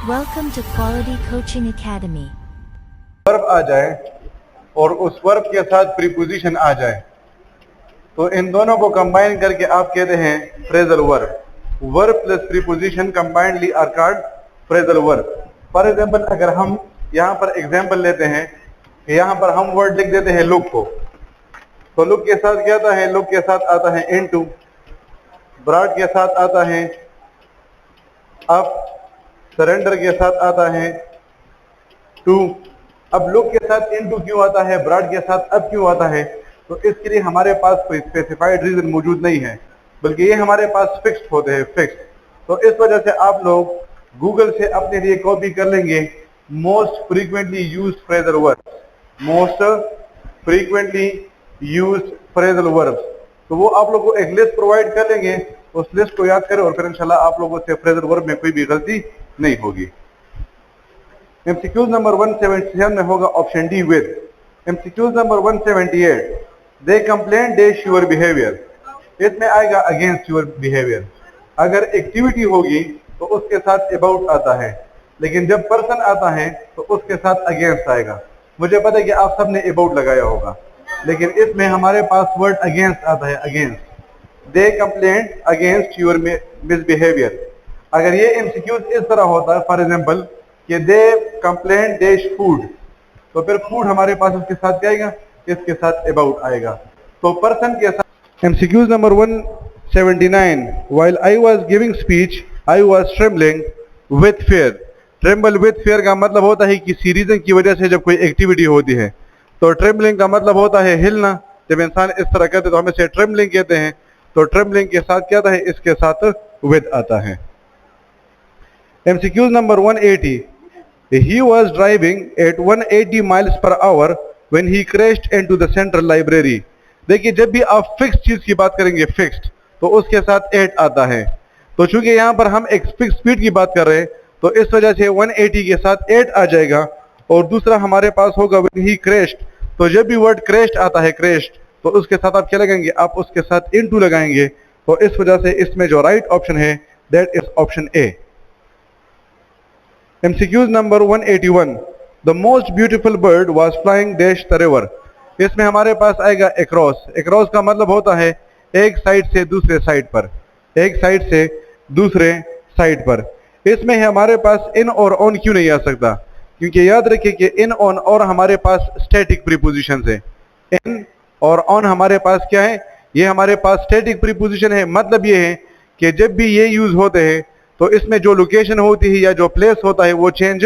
Welcome to Quality Coaching Academy. Verb आ जाए और उस वर्ब के साथ प्रीपोजिशन आ जाए तो इन दोनों को कंबाइन करके आप कहते हैं phrasal verb. Verb plus preposition combinedly are called phrasal verb. For example, अगर हम यहाँ पर एग्जांपल लेते हैं कि यहाँ पर हम वर्ड लिख देते हैं लुक को, तो लुक के साथ क्या आता है? लुक के साथ आता है इनटू, ब्रॉड के साथ आता है अप, सरेंडर के साथ आता है टू। अब लुक के साथ इनटू क्यों आता है, ब्रॉड के साथ अब क्यों आता है? तो इसके लिए हमारे पास कोई स्पेसिफाइड रीजन मौजूद नहीं है, बल्कि ये हमारे पास फिक्स्ड होते हैं, फिक्स्ड। तो इस वजह से आप लोग गूगल से अपने लिए कॉपी कर लेंगे most frequently used phrasal verbs, most frequently used phrasal verbs. तो वो आप लोगों को एक लिस्ट प्रोवाइड कर लेंगे, उस लिस्ट को याद करें और फिर इंशाल्लाह आप लोगों से फ्रेजल वर्ब में कोई भी गलती नहीं होगी। एमसीक्यूज नंबर 177 में होगा option D with. MCQs number 178, they complain dash your behaviour. इसमें आएगा अगेंस्ट योर बिहेवियर। अगर एक्टिविटी होगी तो उसके साथ अबाउट आता है, लेकिन जब पर्सन आता है तो उसके साथ अगेंस्ट आएगा। मुझे पता है कि आप सबने अबाउट लगाया होगा, लेकिन इसमें हमारे पास वर्ड अगेंस्ट आता है, against. They complain against your misbehaviour. अगर ये एमसीक्यूज इस तरह होता है, फॉर एग्जांपल कि दे कंप्लेन डैश फूड, तो फिर फूड हमारे पास उसके साथ क्या आएगा? इसके साथ अबाउट आएगा। तो पर्सन के साथ। MCQs number 179, while I was giving speech I was trembling with fear. Tremble with fear का मतलब होता है किसी रीजन की वजह से जब कोई एक्टिविटी होती है। तो ट्रेम्बलिंग का मतलब होता है हिलना। जब इंसान इस तरह करते तो हम इसे ट्रेम्बलिंग कहते हैं। तो ट्रेम्बलिंग के साथ क्या आता है? इसके साथ विद आता है। MCQ number 180, he was driving at 180 miles per hour when he crashed into the central library। देखिए, जब भी आप फिक्स चीज की बात करेंगे, फिक्स्ड, तो उसके साथ 8 आता है। तो चूंकि यहाँ पर हम एक फिक्स स्पीड की बात कर रहे हैं, तो इस वजह से 180 के साथ 8 आ जाएगा। और दूसरा हमारे पास होगा when he crashed। तो जब भी वर्ड crashed आता है, crashed, तो उसके साथ आप क्या लगाएंगे? आप उसके साथ into लगाएंगे। तो इस वजह से इसमें जो राइट ऑप्शन है that is option A. MCQ number 181, the most beautiful bird was flying dash the river। इसमें हमारे पास आएगा across। across का मतलब होता है एक साइड से दूसरे साइड पर, एक साइड से दूसरे साइड पर। इसमें हमारे पास इन और ऑन क्यों नहीं आ सकता? क्योंकि याद रखिए कि इन, ऑन और हमारे पास स्टैटिक प्रीपोजिशन है। इन और ऑन हमारे पास क्या है? ये हमारे पास स्टैटिक प्रीपोजिशन है। मतलब ये है कि जब भी ये यूज होते हैं तो इसमें जो लोकेशन होती है या जो प्लेस होता है वो चेंज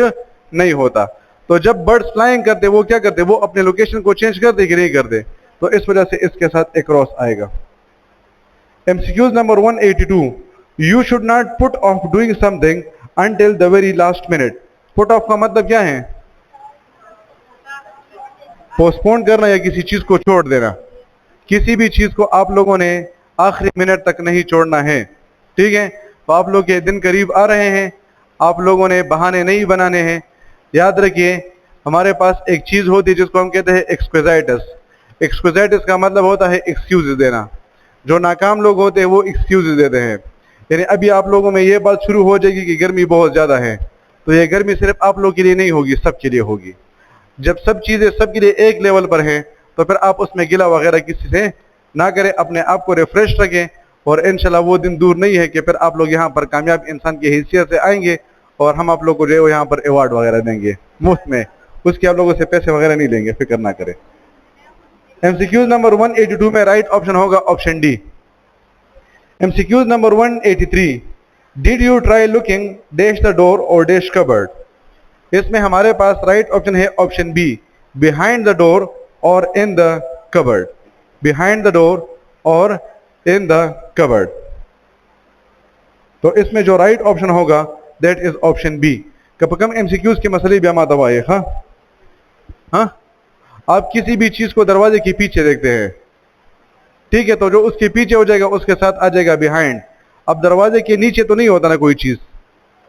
नहीं होता। तो जब बर्ड्स फ्लाइंग करते वो क्या करते? वो अपने लोकेशन को चेंज करते कि नहीं करते? तो इस वजह से इसके साथ अक्रॉस आएगा। MCQs number 182, you should not put off doing something until the very last minute. Put off का मतलब क्या है? पोस्टपोन करना या किसी चीज को छोड़ देना। किसी भी चीज को आप लोगों ने आखिरी मिनट तक नहीं छोड़ना है, ठीक है? तो आप लोग के दिन करीब आ रहे हैं, आप लोगों ने बहाने नहीं बनाने हैं। याद रखिए, हमारे पास एक चीज होती है जिसको हम कहते हैं एक्सक्यूजाइटिस। एक्सक्यूजाइटिस का मतलब होता है एक्सक्यूज देना। जो नाकाम लोग होते हैं वो एक्सक्यूज देते हैं। यानी अभी आप लोगों में ये बात शुरू हो जाएगी कि गर्मी बहुत ज्यादा है, तो ये गर्मी सिर्फ आप लोग के लिए नहीं होगी, सबके लिए होगी। जब सब चीजें सबके लिए एक लेवल पर हैं तो फिर आप उसमें गिला वगैरह किसी से ना करें, अपने आप को रिफ्रेश रखें। और इंशाल्लाह वो दिन दूर नहीं है कि फिर आप लोग यहाँ पर कामयाब इंसान की हैसियत से आएंगे और हम आप लोग को जो है वो यहाँ पर अवार्ड वगैरह देंगे मुफ्त में। उसके आप लोगों से पैसे वगैरह नहीं लेंगे, फिक्र ना करें। एमसीक्यूज नंबर 182 में राइट ऑप्शन होगा option D. MCQs number 183, did you try looking dash the door और डैश कबर्ड। इसमें हमारे पास राइट ऑप्शन है option B, behind the door और in the cupboard. Behind the door और इन द कबर्ड। तो इसमें जो राइट ऑप्शन होगा दैट इज ऑप्शन बी। कब कम एमसीक्यूज के मसले भी हम दवाए। हाँ, आप किसी भी चीज को दरवाजे के पीछे देखते हैं, ठीक है? तो जो उसके पीछे हो जाएगा उसके साथ आ जाएगा बिहाइंड। अब दरवाजे के नीचे तो नहीं होता ना कोई चीज,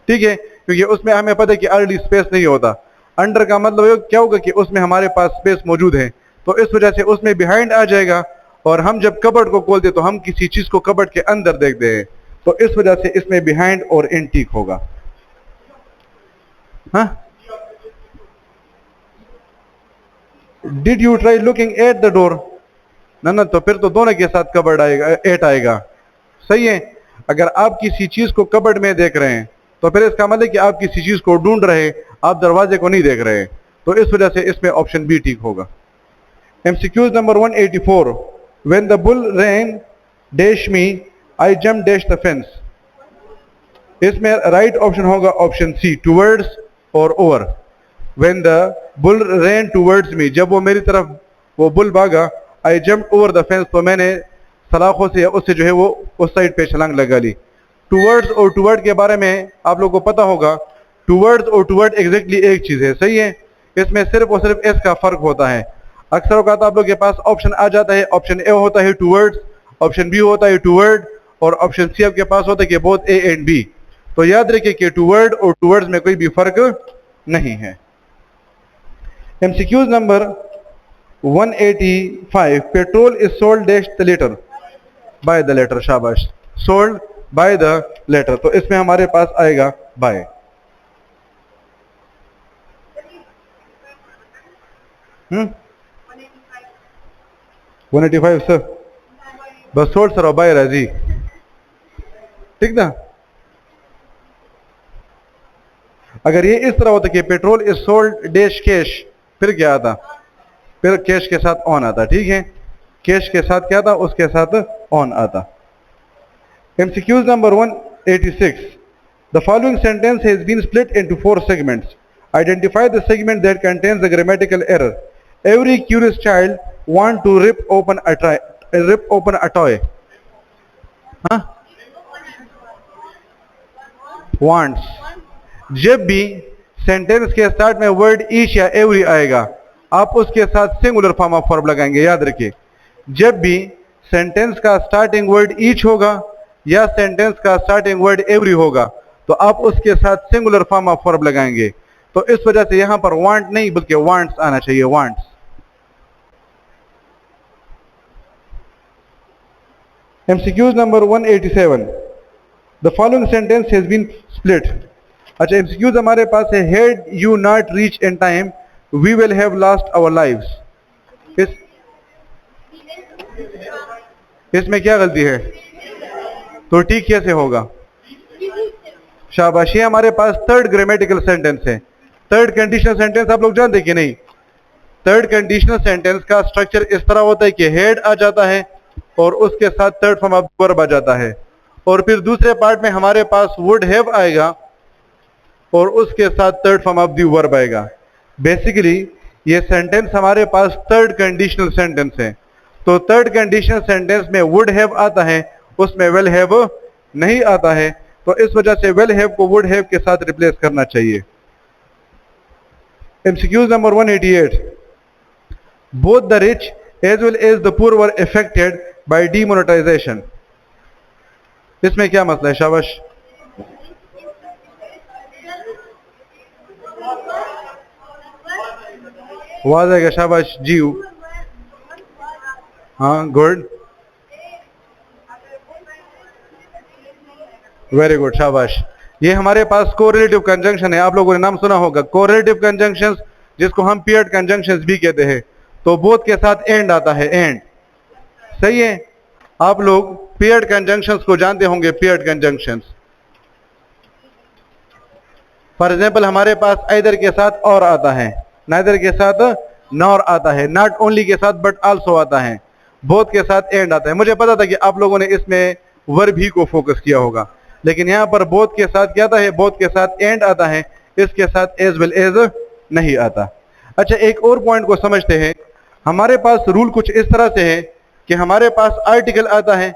ठीक है? क्योंकि उसमें हमें पता है कि ऑलरेडी स्पेस नहीं होता। अंडर का मतलब क्या होगा कि उसमें हमारे पास स्पेस मौजूद है, तो इस वजह से उसमें बिहाइंड आ जाएगा। और हम जब कबर्ड को खोलते तो हम किसी चीज को कबर्ड के अंदर देखते हैं, तो इस वजह से इसमें बिहाइंड और इन ठीक होगा। हाँ, did you try looking at the door? ना, तो फिर तो दोनों के साथ कबर्ड आएगा, एट आएगा। सही है। अगर आप किसी चीज को कबर्ड में देख रहे हैं तो फिर इसका मतलब कि आप किसी चीज को ढूंढ रहे हैं, आप दरवाजे को नहीं देख रहे हैं, तो इस वजह से इसमें ऑप्शन बी ठीक होगा। MCQs number 184, when the bull ran dash me I jump dash the fence. इसमें राइट ऑप्शन होगा ऑप्शन सी, टूवर्ड्स और ओवर। When the bull ran towards me, जब वो मेरी तरफ वो बुल भागा, I jump over the fence, तो मैंने सलाखों से उससे जो है वो उस साइड पे छलांग लगा ली। टूवर्ड्स और टूवर्ड के बारे में आप लोगों को पता होगा, टूवर्ड्स और टूवर्ड एग्जैक्टली एक चीज है। सही है। इसमें सिर्फ और सिर्फ एस का फर्क होता है। अक्सर औकात आप लोग के पास ऑप्शन आ जाता है, ऑप्शन ए होता है टूवर्ड्स, ऑप्शन बी होता है टूवर्ड, और ऑप्शन सी आपके पास होता है कि बोथ ए एंड बी। तो याद रखिए कि टूवर्ड और टूवर्ड्स में कोई भी फर्क नहीं है। MCQs number 185, petrol is sold dash the litre, by the litre. शाबाश, सोल्ड बाय द लेटर, तो इसमें हमारे पास आएगा बाय। हम्म 185 सर, बस सोल्ड सर और बाय राजी, ठीक ना। अगर ये इस तरह होता कि petrol is sold dash cash, फिर क्या आता? फिर कैश के साथ ऑन आता, ठीक है। कैश के साथ क्या था? उसके साथ ऑन आता। MCQs number 186, the following sentence has been split into 4 segments, identify the segment that contains the grammatical error. Every curious child want to rip open a toy. हाँ, वांट्स। जब भी सेंटेंस के स्टार्ट में word each या every आएगा, आप उसके साथ सिंगुलर फॉर्म ऑफ वर्ब लगाएंगे। याद रखिए, जब भी सेंटेंस का स्टार्टिंग वर्ड ईच होगा या सेंटेंस का स्टार्टिंग वर्ड एवरी होगा, तो आप उसके साथ सिंगुलर फॉर्म ऑफ वर्ब लगाएंगे। तो इस वजह से यहां पर वांट नहीं बल्कि वांट्स आना चाहिए, wants. MCQs number 187, the following sentence has been split. अच्छा, MCQs हमारे पास है, had you not reach in time we will have lost our lives. इसमें क्या गलती है? तो ठीक कैसे होगा? शाबाशी, हमारे पास थर्ड ग्रामेटिकल सेंटेंस है। थर्ड कंडीशनल सेंटेंस आप लोग जानते कि नहीं? थर्ड कंडीशनल सेंटेंस का स्ट्रक्चर इस तरह होता है कि हेड आ जाता है और उसके साथ थर्ड फॉर्म ऑफ वर्ब आ जाता है, और फिर दूसरे पार्ट में हमारे पास वुड हैव आएगा और उसके साथ third form of the verb आएगा। बेसिकली ये सेंटेंस हमारे पास थर्ड कंडीशनल सेंटेंस है। तो थर्ड कंडीशनल सेंटेंस में वुड हैव आता है, उसमें विल हैव नहीं आता है, तो इस वजह से विल हैव को वुड हैव के साथ रिप्लेस करना चाहिए। MCQs number 188, both the rich as well as the poor were affected by demonetization। इसमें क्या मसला है? शाबाश, आवाज आएगा। शाबाश जी, हाँ, गुड, वेरी गुड, शाबाश। ये हमारे पास कोरिलेटिव कंजंक्शन है, आप लोगों ने नाम सुना होगा कोरिलेटिव कंजंक्शंस, जिसको हम पेयर्ड कंजंक्शंस भी कहते हैं। तो बोथ के साथ एंड आता है, एंड। सही है। आप लोग पेयर्ड कंजंक्शंस को जानते होंगे, पेयर्ड कंजंक्शंस। फॉर एग्जांपल हमारे पास आइदर के साथ और आता है, नाइदर के साथ नॉर आता है, नॉट ओनली के साथ बट आल्सो आता है, बोथ के साथ एंड आता है। मुझे पता था कि आप लोगों ने इसमें वर्ब ही को फोकस किया होगा, लेकिन यहाँ पर बोथ के साथ क्या आता है? बोथ के साथ एंड आता है, इसके साथ एज वेल एज नहीं आता। अच्छा, एक और पॉइंट को समझते हैं। हमारे पास रूल कुछ इस तरह से है कि हमारे पास आर्टिकल आता है,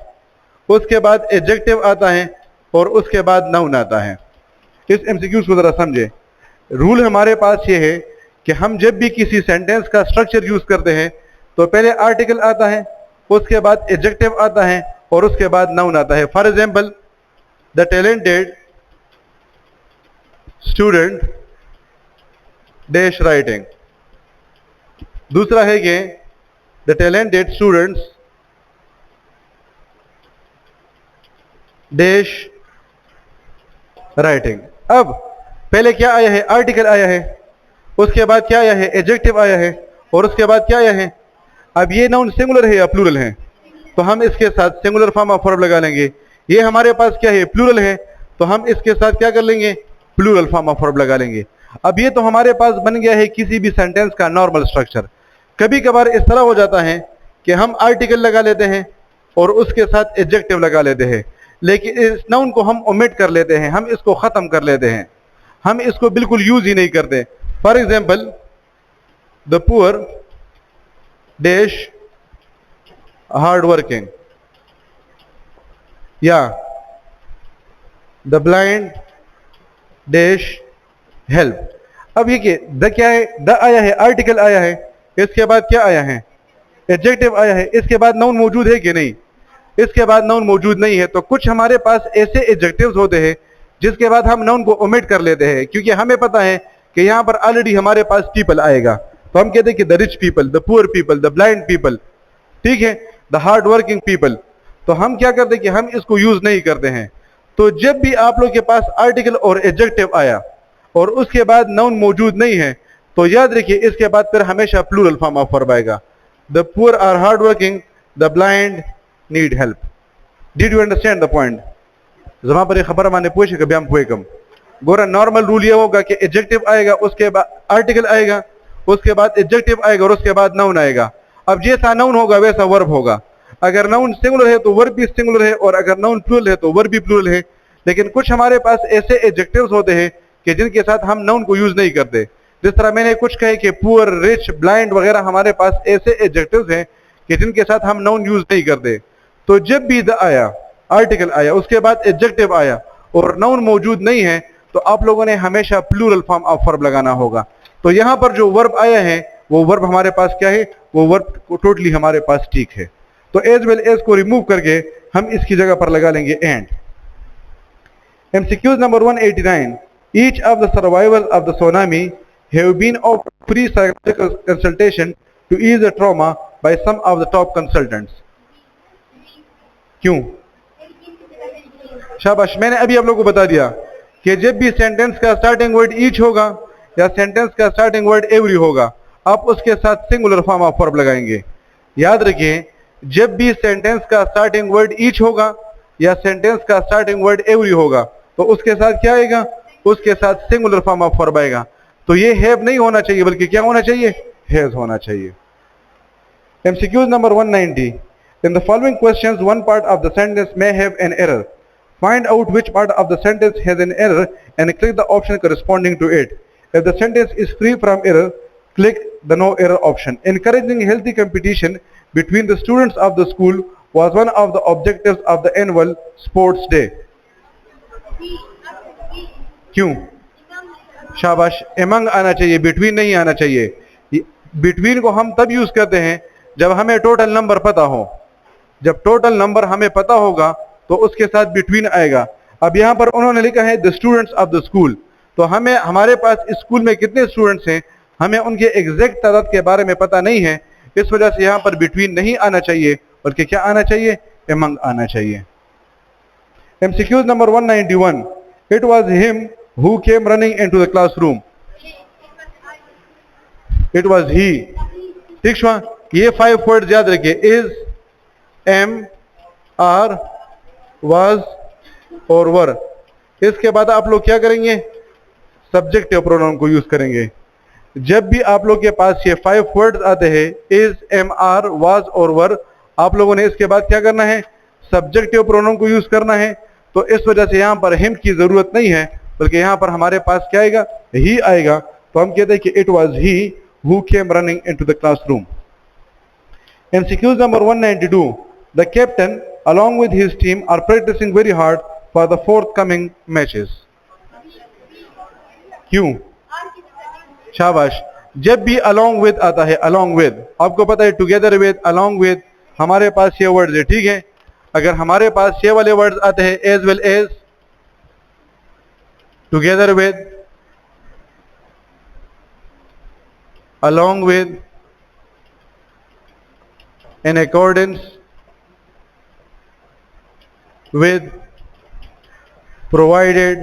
उसके बाद एडजेक्टिव आता है और उसके बाद नाउन आता है। इस MCQs को जरा समझे। रूल हमारे पास ये है कि हम जब भी किसी सेंटेंस का स्ट्रक्चर यूज करते हैं तो पहले आर्टिकल आता है, उसके बाद एडजेक्टिव आता है और उसके बाद नाउन आता है। For example, the talented student dash writing. दूसरा है कि the talented students dash writing. अब पहले क्या आया है, आर्टिकल आया है, उसके बाद क्या आया है, एडजेक्टिव आया है, और उसके बाद क्या आया है। अब ये नाउन सिंगुलर है या प्लूरल है, तो हम इसके साथ सिंगुलर फॉर्म ऑफ वर्ब लगा लेंगे। ये हमारे पास क्या है, प्लूरल है, तो हम इसके साथ क्या कर लेंगे, प्लूरल फॉर्म ऑफ वर्ब लगा लेंगे। अब ये तो हमारे पास बन गया है किसी भी सेंटेंस का नॉर्मल स्ट्रक्चर। कभी कभार इस तरह हो जाता है कि हम आर्टिकल लगा लेते हैं और उसके साथ एडजेक्टिव लगा लेते हैं, लेकिन इस नाउन को हम ओमिट कर लेते हैं, हम इसको ख़त्म कर लेते हैं, हम इसको बिल्कुल यूज़ ही नहीं करते। For example, the poor dash hard working, या द ब्लाइंड डैश हेल्प। अब ये द क्या है, द आया है, आर्टिकल आया है, इसके बाद क्या आया है, एडजेक्टिव आया है, इसके बाद नाउन मौजूद है कि नहीं, इसके बाद नाउन मौजूद नहीं है। तो कुछ हमारे पास ऐसे एडजेक्टिव्स होते हैं जिसके बाद हम नाउन को ओमिट कर लेते हैं, क्योंकि हमें पता है कि यहाँ पर ऑलरेडी हमारे पास पीपल आएगा, तो हम कहते हैं कि the rich people, the poor people, the blind people, ठीक है, द हार्ड वर्किंग पीपल। तो हम क्या करते हैं कि हम इसको यूज नहीं करते हैं। तो जब भी आप लोग के पास आर्टिकल और एडजेक्टिव आया और उसके बाद नाउन मौजूद नहीं है, तो याद रखिए इसके बाद फिर हमेशा प्लूरल फॉर्म ऑफ वर्ब आएगा। The poor are hard working, the blind need help. Did you understand the point? जमा पर खबर माने पूछे कभी हम हुए कम गोरा। नॉर्मल रूल ये होगा कि एडजेक्टिव आएगा, उसके बाद आर्टिकल आएगा, उसके बाद एडजेक्टिव आएगा और उसके बाद नाउन आएगा। अब जैसा नाउन होगा वैसा वर्ब होगा। अगर नाउन सिंगुलर है तो वर्ब भी सिंगुलर है, और अगर नाउन प्लूरल है तो वर्ब भी प्लूरल है। लेकिन कुछ हमारे पास ऐसे एडजेक्टिव्स होते हैं कि जिनके साथ हम नाउन को यूज नहीं करते। जिस तरह मैंने कुछ कहे कि पुअर, रिच, ब्लाइंड वगैरह हमारे पास ऐसे एडजेक्टिव्स हैं कि जिनके साथ हम नाउन यूज नहीं करते। तो जब भी द आया, आर्टिकल आया, उसके बाद एडजेक्टिव आया और नाउन मौजूद नहीं है, तो आप लोगों ने हमेशा प्लूरल फॉर्म ऑफ वर्ब लगाना होगा। तो यहां पर जो वर्ब आया है वो वर्ब हमारे पास क्या है, वो वर्ब टोटली हमारे पास ठीक है। तो एज वेल एज को रिमूव करके हम इसकी जगह पर लगा लेंगे and. MCQs number 189. Each of the survivors of the tsunami have been offered free psychological consultation to ease the trauma by some of the top consultants. क्यों? शाबाश, मैंने अभी आप लोगों को बता दिया कि जब भी सेंटेंस का स्टार्टिंग वर्ड ईच होगा या सेंटेंस का स्टार्टिंग वर्ड एवरी होगा, आप उसके साथ सिंगुलर फॉर्म ऑफ वर्ब लगाएंगे। याद रखिए, जब भी सेंटेंस का स्टार्टिंग वर्ड ईच होगा या सेंटेंस का स्टार्टिंग वर्ड एवरी होगा, तो उसके साथ क्या आएगा, उसके साथ सिंगुलर फॉर्म ऑफ वर्ब आएगा। तो ये हैव नहीं होना चाहिए, बल्कि क्या होना चाहिए, हैज होना चाहिए। MCQs number 190. In the following questions, one part of the sentence may have an error. Find out which part of the sentence has an error and click the option corresponding to it. If the sentence is free from error, click the no error option. Encouraging healthy competition between the students of the school was one of the objectives of the annual sports day. क्यों? शाबाश, among आना चाहिए, between नहीं आना चाहिए। Between को हम तब यूज करते हैं जब हमें टोटल नंबर पता हो। जब टोटल नंबर हमें पता होगा तो उसके साथ बिटवीन आएगा। अब यहाँ पर उन्होंने लिखा है the students of the school, तो हमें हमारे पास स्कूल में कितने स्टूडेंट्स हैं, हमें उनके एग्जैक्ट तादाद के बारे में पता नहीं है। इस वजह से यहाँ पर बिटवीन नहीं आना चाहिए, बल्कि क्या आना चाहिए, एमंग आना चाहिए। MCQs number 191. It was him who came running into the classroom. It was he. ठीक हुआ? ये 5 वर्ड्स याद रखिए, is, am, are, was और were। इसके बाद आप लोग क्या करेंगे, सब्जेक्टिव प्रोनाउन को यूज करेंगे। जब भी आप लोग के पास ये 5 वर्ड्स आते हैं, is, am, are, was और were, आप लोगों ने इसके बाद क्या करना है, सब्जेक्टिव प्रोनाउन को यूज करना है। तो इस वजह से यहाँ पर हिम की जरूरत नहीं है, बल्कि यहाँ पर हमारे पास क्या आएगा, ही आएगा। तो हम कहते हैं कि it was he who came running into the classroom. MCQs number 192. The captain along with his team are practicing very hard for the forthcoming matches. क्यों? शाबाश, जब भी along with आता है, along with, आपको पता है together with, along with, हमारे पास ये वर्ड्स है, ठीक है। अगर हमारे पास ये वाले वर्ड्स आते हैं as well as, together with, along with, in accordance with, provided,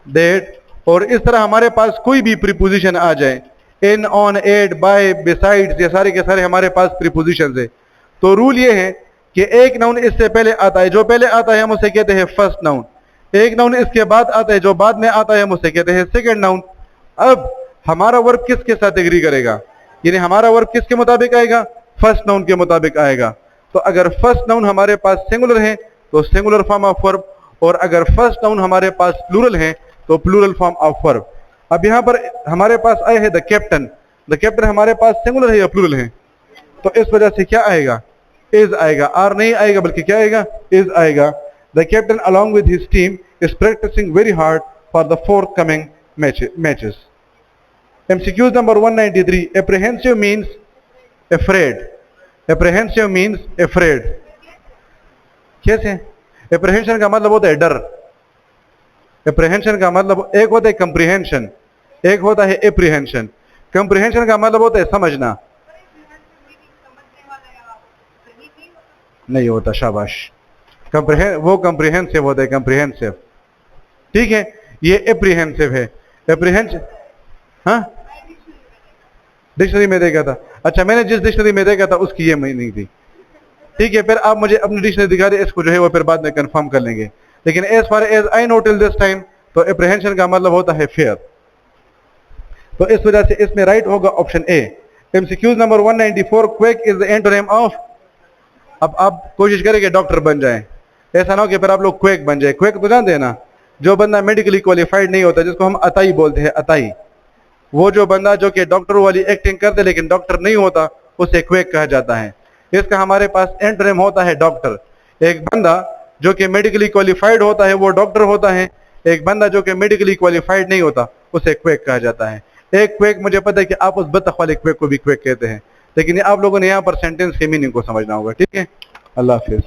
that, और इस तरह हमारे पास कोई भी प्रीपोजिशन आ जाए, इन, ऑन, एट, बाय, बिसाइड्स, ये सारे के सारे हमारे पास प्रीपोजिशन है। तो रूल ये है कि एक नाउन इससे पहले आता है, जो पहले आता है हम उसे कहते हैं फर्स्ट नाउन। एक नाउन इसके बाद आता है, जो बाद में आता है हम उसे कहते हैं सेकंड नाउन। अब हमारा वर्ब किसके साथ एग्री करेगा, यानी हमारा वर्ब किसके मुताबिक आएगा, फर्स्ट नाउन के मुताबिक आएगा। तो अगर फर्स्ट नाउन हमारे पास सिंगुलर है तो सिंगुलर फॉर्म ऑफ वर्ब, और अगर फर्स्ट नाउन हमारे पास प्लूरल है तो प्लूरल फॉर्म ऑफ वर्ब। अब यहां पर हमारे पास आए हैं द कैप्टन। द कैप्टन हमारे पास सिंगुलर है या प्लूरल है, तो इस वजह से क्या आएगा, इज आएगा, आर नहीं आएगा बल्कि क्या आएगा, इज आएगा। The captain along with his team is practicing very hard for the forthcoming matches. MCQ number 193, apprehensive means afraid. Apprehensive means afraid. कैसे? Apprehension का मतलब होता है डर। Apprehension का मतलब एक होता है comprehension, एक होता है apprehension। Comprehension का मतलब होता है समझना, नहीं होता, शाबाश। वो comprehensive होता है, comprehensive, ठीक है। ये apprehensive है। apprehension, हाँ, डिक्शनरी में देखा था। अच्छा, मैंने जिस डिक्शनरी में देखा था उसकी ये मीनिंग थी, ठीक है। फिर आप मुझे अपनी डिक्शनरी दिखा दे, इसको जो है वो फिर बाद में कंफर्म कर लेंगे। लेकिन as far as I know till this time, तो एप्रीहेंशन का मतलब होता है फेयर। तो इस वजह से इसमें राइट होगा option A. MCQ number 194, quake is the antonym of. अब आप कोशिश करेंगे डॉक्टर बन जाए, ऐसा ना हो कि फिर आप लोग क्वेक बन जाए। क्वेक तो जानते हैं ना, जो बंदा मेडिकली क्वालिफाइड नहीं होता, जिसको हम अताई बोलते हैं, अताई। वो जो बंदा जो कि डॉक्टर वाली एक्टिंग करते लेकिन डॉक्टर नहीं होता, उसे क्वेक कहा जाता है। इसका हमारे पास एंटोनिम होता है डॉक्टर। एक बंदा जो कि मेडिकली क्वालिफाइड होता है वो डॉक्टर होता है, एक बंदा जो कि मेडिकली क्वालिफाइड नहीं होता उसे क्वेक कहा जाता है। एक क्वेक, मुझे पता है कि आप उस बतख वाले क्वेक को भी क्वेक कहते हैं, लेकिन आप लोगों ने यहाँ पर सेंटेंस के मीनिंग को समझना होगा, ठीक है। अल्लाह हाफिज।